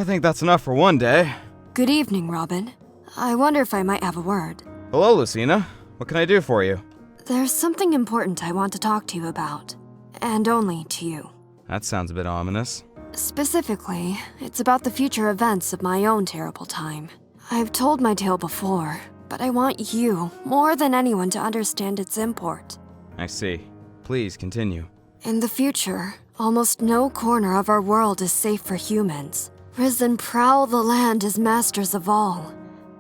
I think that's enough for one day. Good evening, Robin. I wonder if I might have a word. Hello, Lucina. What can I do for you? There's something important I want to talk to you about. And only to you. That sounds a bit ominous. Specifically, it's about the future events of my own terrible time. I've told my tale before, but I want you, more than anyone, to understand its import. I see. Please continue. In the future, almost no corner of our world is safe for humans. Risen prowl the land as masters of all.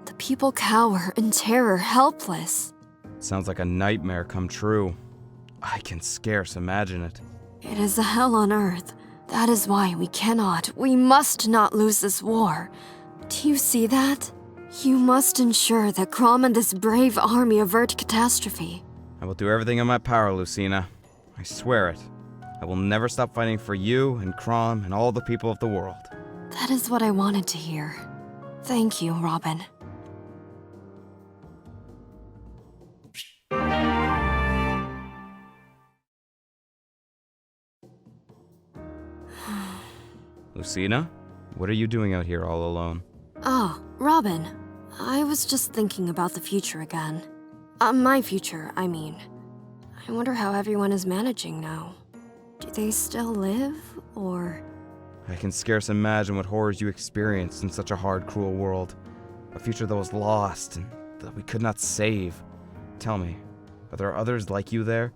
The people cower in terror, helpless. Sounds like a nightmare come true. I can scarce imagine it. It is a hell on earth. That is why we must not lose this war. Do you see that? You must ensure that Crom and this brave army avert catastrophe. I will do everything in my power, Lucina. I swear it. I will never stop fighting for you and Crom and all the people of the world. That is what I wanted to hear. Thank you, Robin. Lucina? What are you doing out here all alone? Oh, Robin. I was just thinking about the future again. My future, I mean. I wonder how everyone is managing now. Do they still live, or...? I can scarce imagine what horrors you experienced in such a hard, cruel world. A future that was lost and that we could not save. Tell me, are there others like you there?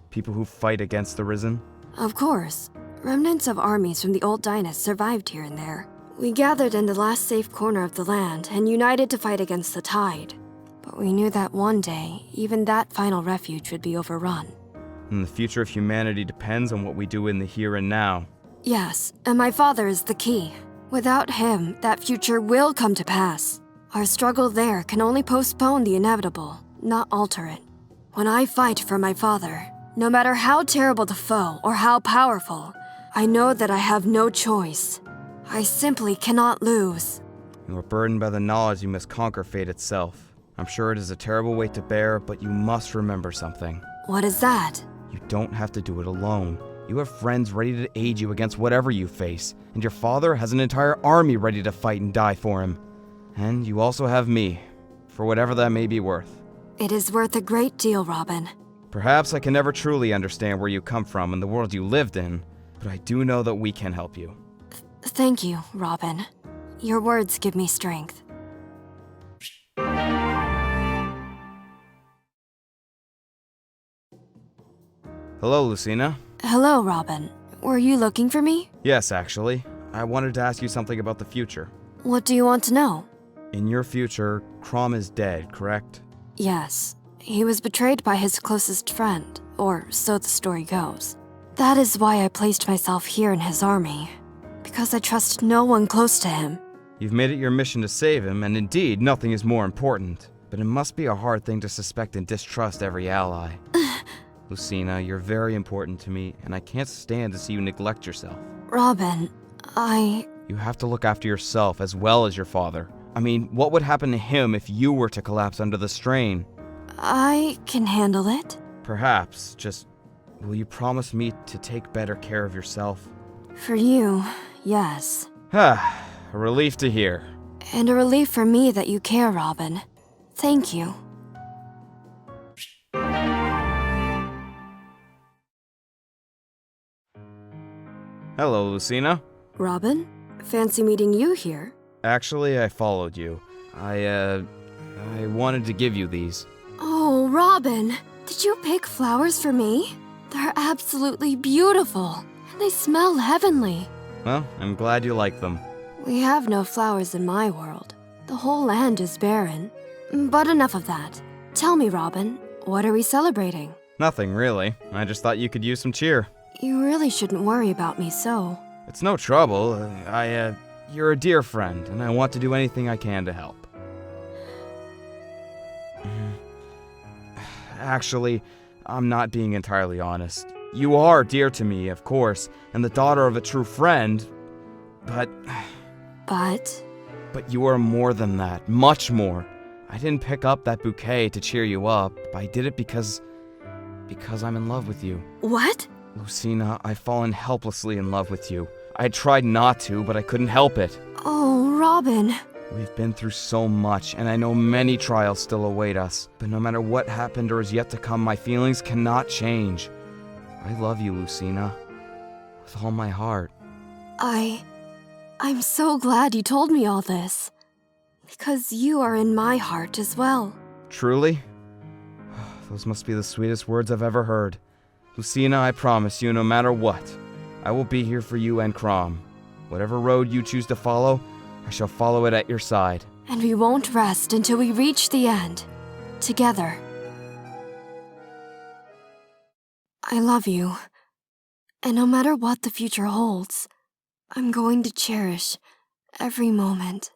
People who fight against the Risen? Of course. Remnants of armies from the old dynasts survived here and there. We gathered in the last safe corner of the land and united to fight against the tide. But we knew that one day, even that final refuge would be overrun. And the future of humanity depends on what we do in the here and now. Yes, and my father is the key. Without him, that future will come to pass. Our struggle there can only postpone the inevitable, not alter it. When I fight for my father, no matter how terrible the foe or how powerful, I know that I have no choice. I simply cannot lose. You are burdened by the knowledge you must conquer fate itself. I'm sure it is a terrible weight to bear, but you must remember something. What is that? You don't have to do it alone. You have friends ready to aid you against whatever you face, and your father has an entire army ready to fight and die for him. And you also have me, for whatever that may be worth. It is worth a great deal, Robin. Perhaps I can never truly understand where you come from and the world you lived in, but I do know that we can help you. Thank you, Robin. Your words give me strength. Hello, Lucina. Hello, Robin. Were you looking for me? Yes, actually. I wanted to ask you something about the future. What do you want to know? In your future, Crom is dead, correct? Yes. He was betrayed by his closest friend, or so the story goes. That is why I placed myself here in his army. Because I trust no one close to him. You've made it your mission to save him, and indeed, nothing is more important. But it must be a hard thing to suspect and distrust every ally. Lucina, you're very important to me, and I can't stand to see you neglect yourself. Robin, You have to look after yourself as well as your father. I mean, what would happen to him if you were to collapse under the strain? I can handle it. Perhaps, just... will you promise me to take better care of yourself? For you, yes. A relief to hear. And a relief for me that you care, Robin. Thank you. Hello, Lucina. Robin? Fancy meeting you here. Actually, I followed you. I wanted to give you these. Oh, Robin! Did you pick flowers for me? They're absolutely beautiful, and they smell heavenly. Well, I'm glad you like them. We have no flowers in my world. The whole land is barren. But enough of that. Tell me, Robin, what are we celebrating? Nothing, really. I just thought you could use some cheer. You really shouldn't worry about me so. It's no trouble. You're a dear friend, and I want to do anything I can to help. Actually, I'm not being entirely honest. You are dear to me, of course, and the daughter of a true friend, but... But you are more than that, much more. I didn't pick up that bouquet to cheer you up. I did it because I'm in love with you. What? Lucina, I've fallen helplessly in love with you. I tried not to, but I couldn't help it. Oh, Robin. We've been through so much, and I know many trials still await us. But no matter what happened or is yet to come, my feelings cannot change. I love you, Lucina. With all my heart. I'm so glad you told me all this. Because you are in my heart as well. Truly? Those must be the sweetest words I've ever heard. Lucina, I promise you, no matter what, I will be here for you and Crom. Whatever road you choose to follow, I shall follow it at your side. And we won't rest until we reach the end. Together. I love you. And no matter what the future holds, I'm going to cherish every moment.